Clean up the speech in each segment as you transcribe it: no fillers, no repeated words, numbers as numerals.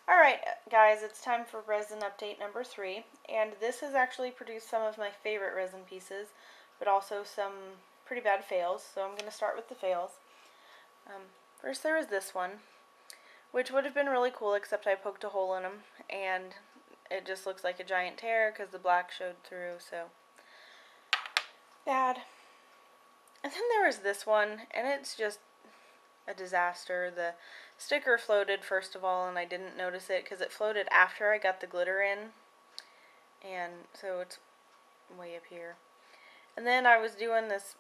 Alright guys, it's time for resin update number 3, and this has actually produced some of my favorite resin pieces, but also some pretty bad fails, so I'm going to start with the fails. First there was this one, which would have been really cool except I poked a hole in them, and it just looks like a giant tear because the black showed through, so bad. And then there was this one, and it's just a disaster. The sticker floated first of all, and I didn't notice it because it floated after I got the glitter in, and so it's way up here. And then I was doing this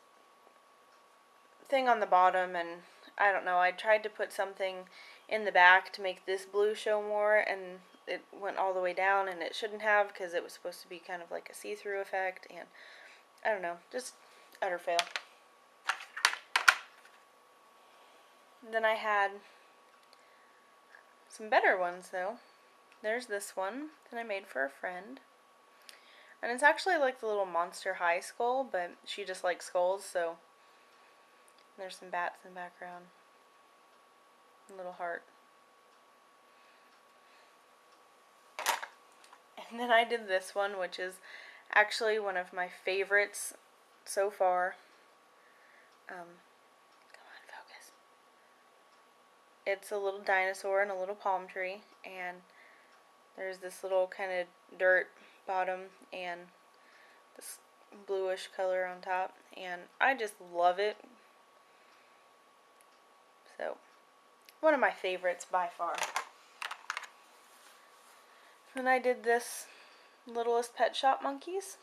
thing on the bottom, and I don't know, I tried to put something in the back to make this blue show more, and it went all the way down, and it shouldn't have because it was supposed to be kind of like a see-through effect, and I don't know, just utter fail. Then I had some better ones though. There's this one that I made for a friend. And it's actually like the little Monster High skull, but she just likes skulls, so there's some bats in the background. A little heart. And then I did this one, which is actually one of my favorites so far. Come on, focus. It's a little dinosaur and a little palm tree, and there's this little kind of dirt bottom and this bluish color on top, and I just love it. So, one of my favorites by far. Then I did this Littlest Pet Shop monkeys,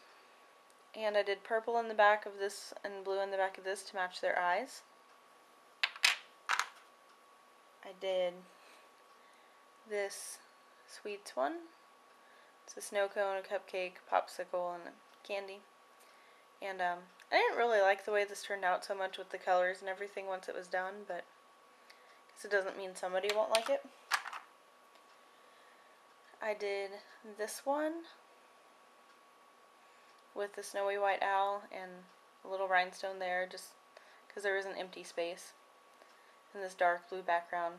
and I did purple in the back of this and blue in the back of this to match their eyes. I did this sweets one. It's a snow cone, a cupcake, popsicle, and a candy. And I didn't really like the way this turned out so much with the colors and everything once it was done, but I guess it doesn't mean somebody won't like it. I did this one with the snowy white owl and a little rhinestone there, just because there was an empty space, and this dark blue background.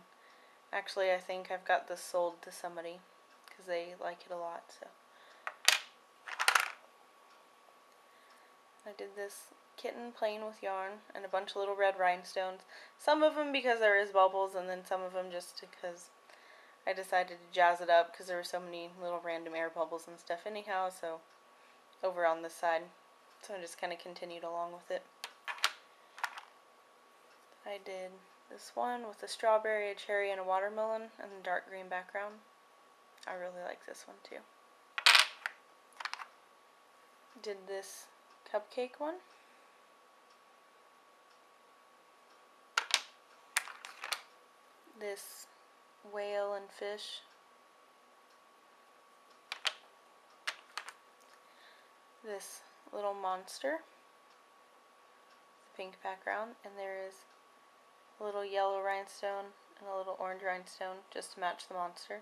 Actually, I think I've got this sold to somebody because they like it a lot. So I did this kitten playing with yarn and a bunch of little red rhinestones. Some of them because there is bubbles, and then some of them just because I decided to jazz it up because there were so many little random air bubbles and stuff anyhow, so over on this side. So I just kind of continued along with it. I did this one with a strawberry, a cherry, and a watermelon, and a dark green background. I really like this one too. Did this cupcake one. This whale and fish. This little monster. Pink background, and there is a little yellow rhinestone and a little orange rhinestone just to match the monster,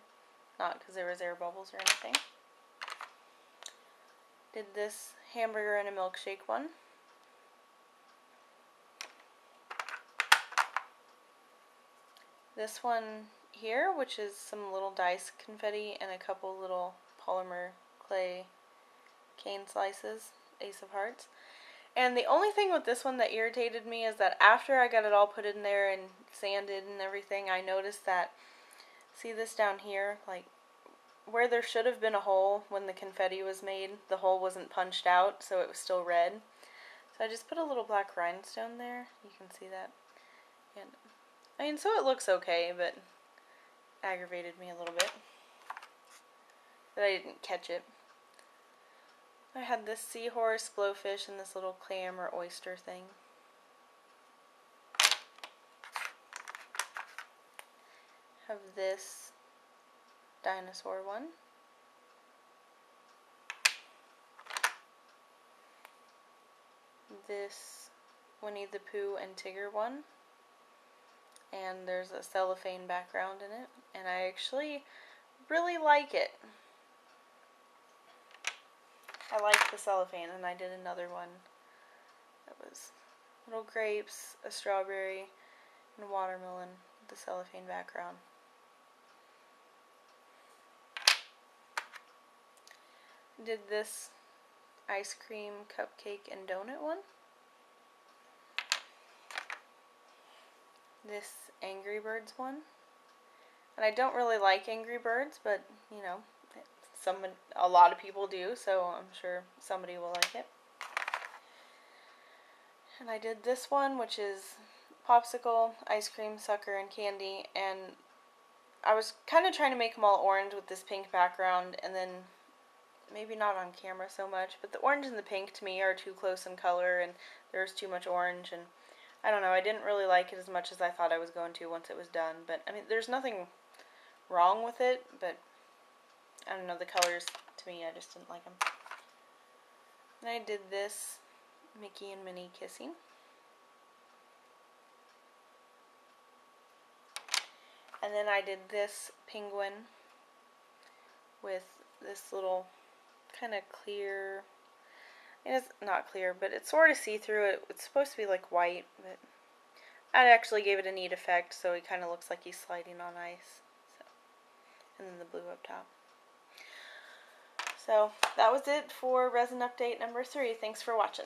not because there was air bubbles or anything. Did this hamburger and a milkshake one. This one here, which is some little dice confetti and a couple little polymer clay cane slices, Ace of Hearts. And the only thing with this one that irritated me is that after I got it all put in there and sanded and everything, I noticed that, see this down here, like where there should have been a hole when the confetti was made, the hole wasn't punched out, so it was still red. So I just put a little black rhinestone there, you can see that. And I mean, so it looks okay, but aggravated me a little bit that I didn't catch it. I had this seahorse, blowfish, and this little clam or oyster thing. Have this dinosaur one. This Winnie the Pooh and Tigger one. And there's a cellophane background in it, and I actually really like it. I like the cellophane, and I did another one that was little grapes, a strawberry, and a watermelon with the cellophane background. did this ice cream, cupcake, and donut one. This Angry Birds one. And I don't really like Angry Birds, but, you know, a lot of people do, so I'm sure somebody will like it. And I did this one, which is popsicle, ice cream, sucker, and candy, and I was kind of trying to make them all orange with this pink background, and then maybe not on camera so much, but the orange and the pink to me are too close in color, and there's too much orange, and I don't know, I didn't really like it as much as I thought I was going to once it was done, but I mean, there's nothing wrong with it, but I don't know, the colors, to me, I just didn't like them. And I did this Mickey and Minnie kissing. And then I did this penguin with this little kind of clear, it's not clear, but it's sort of see-through. It's supposed to be like white, but I actually gave it a neat effect, so he kind of looks like he's sliding on ice. So, and then the blue up top. So that was it for Resin Update number 3. Thanks for watching.